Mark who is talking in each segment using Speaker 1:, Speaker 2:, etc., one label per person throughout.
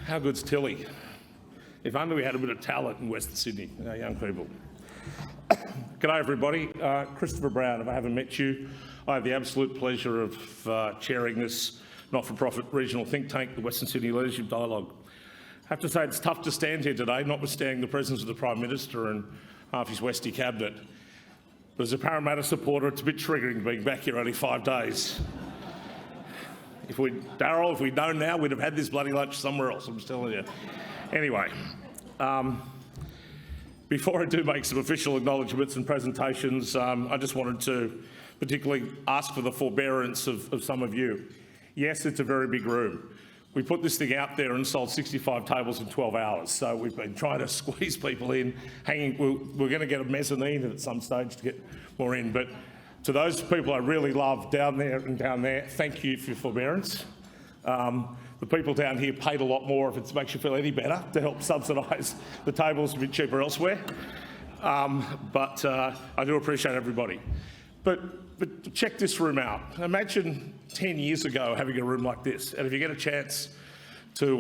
Speaker 1: How good's Tilly? If only we had a bit of talent in Western Sydney, our young people. G'day everybody, Christopher Brown. If I haven't met you, I have the absolute pleasure of chairing this not-for-profit regional think tank, the Western Sydney Leadership Dialogue. I have to say it's tough to stand here today, notwithstanding the presence of the Prime Minister and half his Westie cabinet. But as a Parramatta supporter, it's a bit triggering being back here only 5 days. If we'd known now, we'd have had this bloody lunch somewhere else, I'm just telling you. Anyway, before I do make some official acknowledgements and presentations, I just wanted to particularly ask for the forbearance of some of you. Yes, it's a very big room. We put this thing out there and sold 65 tables in 12 hours, so we've been trying to squeeze people in, we're going to get a mezzanine at some stage to get more in, but to those people I really love down there and down there, thank you for your forbearance. The people down here paid a lot more, if it makes you feel any better, to help subsidise the tables a bit cheaper elsewhere. But I do appreciate everybody. But check this room out. Imagine 10 years ago having a room like this, and if you get a chance to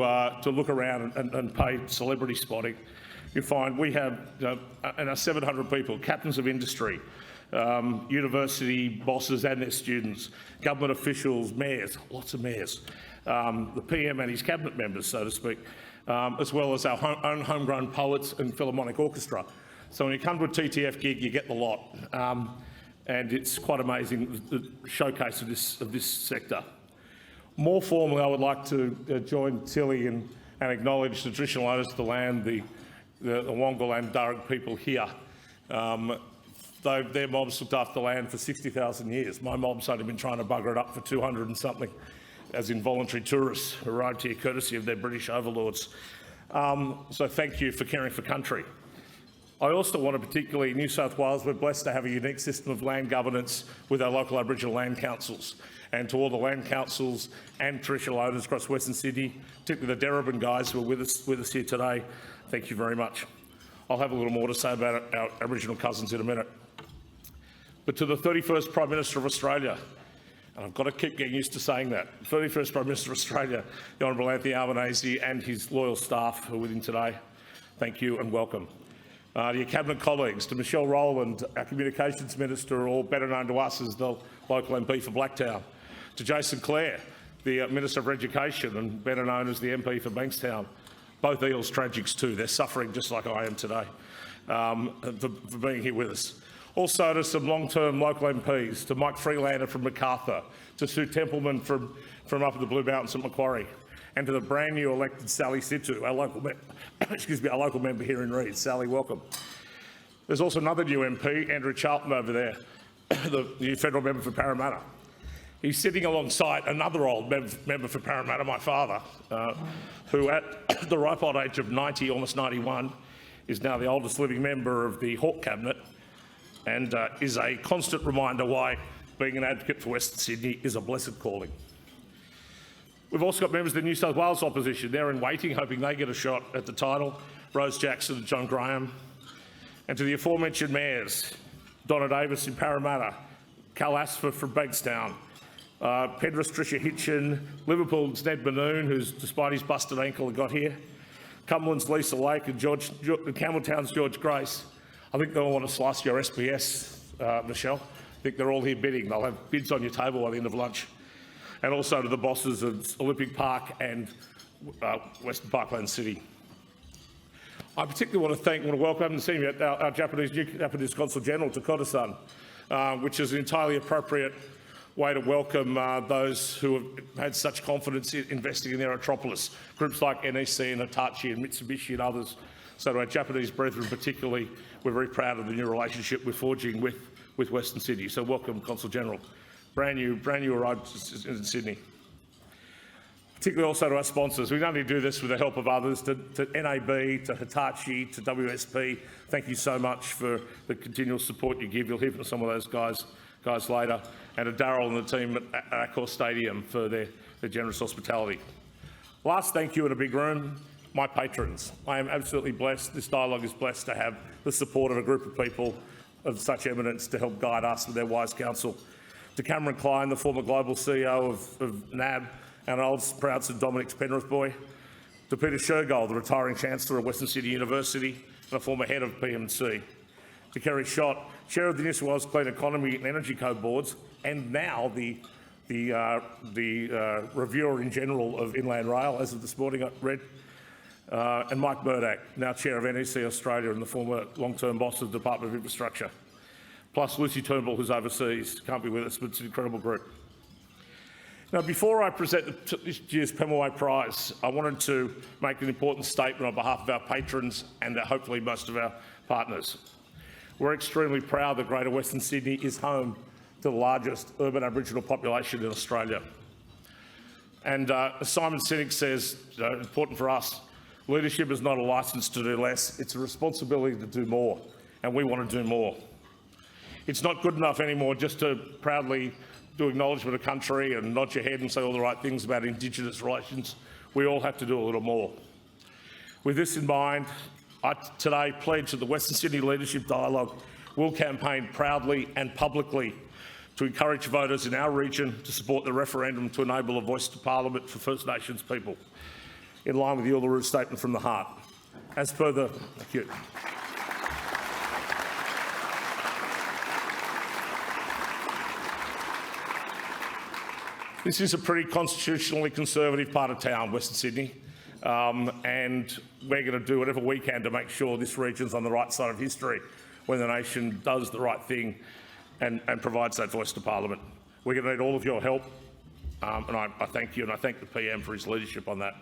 Speaker 1: look around and pay celebrity spotting, you find we have and our 700 people, captains of industry, university bosses and their students, government officials, mayors, lots of mayors, the PM and his cabinet members, so to speak, as well as our own homegrown poets and Philharmonic Orchestra. So when you come to a TTF gig, you get the lot, and it's quite amazing, the showcase of this sector. More formally, I would like to join Tilly and acknowledge the traditional owners of the land, the Wongal and Darug people here. Their mobs looked after the land for 60,000 years. My mob's only been trying to bugger it up for 200 and something, as involuntary tourists arrived here courtesy of their British overlords. So thank you for caring for country. I also want to particularly, New South Wales, we're blessed to have a unique system of land governance with our local Aboriginal land councils. And to all the land councils and traditional owners across Western Sydney, particularly the Darebin guys who are with us here today, thank you very much. I'll have a little more to say about our Aboriginal cousins in a minute. But to the 31st Prime Minister of Australia, and I've got to keep getting used to saying that, 31st Prime Minister of Australia, the Honourable Anthony Albanese and his loyal staff who are with him today, thank you and welcome. To your Cabinet colleagues, to Michelle Rowland, our Communications Minister, or better known to us as the local MP for Blacktown, to Jason Clare, the Minister for Education and better known as the MP for Bankstown, both Eels tragics too, they're suffering just like I am today, for being here with us. Also to some long-term local MPs, to Mike Freelander from Macarthur, to Sue Templeman from up at the Blue Mountains at Macquarie, and to the brand new elected Sally Situ, our local member here in Reid. Sally, welcome. There's also another new MP, Andrew Charlton over there, the new federal member for Parramatta. He's sitting alongside another old member for Parramatta, my father, who at the ripe old age of 90, almost 91, is now the oldest living member of the Hawke Cabinet, and is a constant reminder why being an advocate for Western Sydney is a blessed calling. We've also got members of the New South Wales opposition. They're in waiting, hoping they get a shot at the title. Rose Jackson and John Graham. And to the aforementioned mayors, Donna Davis in Parramatta, Cal Asper from Bankstown, Penrith Tricia Hitchin, Liverpool's Ned Manoon, who's, despite his busted ankle, got here, Cumberland's Lisa Lake and Campbelltown's George Grace. I think they all want to slice your SPS, Michelle. I think they're all here bidding. They'll have bids on your table by the end of lunch. And also to the bosses of Olympic Park and Western Parkland City. I particularly want to welcome, I haven't seen yet, our Japanese Consul General, Takota-san, which is an entirely appropriate way to welcome those who have had such confidence in investing in their metropolis, groups like NEC and Hitachi and Mitsubishi and others. So to our Japanese brethren particularly, we're very proud of the new relationship we're forging with Western Sydney. So welcome, Consul General. Brand new arrived in Sydney. Particularly also to our sponsors. We only do this with the help of others, to NAB, to Hitachi, to WSP. Thank you so much for the continual support you give. You'll hear from some of those guys later. And to Darryl and the team at Accor Stadium for their generous hospitality. Last thank you in a big room, my patrons. I am absolutely blessed. This dialogue is blessed to have the support of a group of people of such eminence to help guide us with their wise counsel. To Cameron Klein, the former global CEO of NAB, and old proud St Dominic's Penrith boy. to Peter Shergold, the retiring Chancellor of Western Sydney University and a former head of PMC, to Kerry Schott, Chair of the New South Wales Clean Economy and Energy Code Boards, and now the Reviewer in General of Inland Rail, as of this morning I read, and Mike Murdoch, now Chair of NEC Australia and the former long-term boss of the Department of Infrastructure, plus Lucy Turnbull, who's overseas, can't be with us, but it's an incredible group. Now, before I present this year's Pemulwuy Prize, I wanted to make an important statement on behalf of our patrons and hopefully most of our partners. We're extremely proud that Greater Western Sydney is home to the largest urban Aboriginal population in Australia. And as Simon Sinek says, important for us, leadership is not a licence to do less, it's a responsibility to do more, and we want to do more. It's not good enough anymore just to proudly do acknowledgement of country and nod your head and say all the right things about Indigenous relations. We all have to do a little more. With this in mind, I today pledge that the Western Sydney Leadership Dialogue will campaign proudly and publicly to encourage voters in our region to support the referendum to enable a voice to Parliament for First Nations people, in line with the Uluru Statement from the Heart. As per the... Thank you. This is a pretty constitutionally conservative part of town, Western Sydney, and we're going to do whatever we can to make sure this region's on the right side of history when the nation does the right thing and provides that voice to Parliament. We're going to need all of your help, and I thank you and I thank the PM for his leadership on that.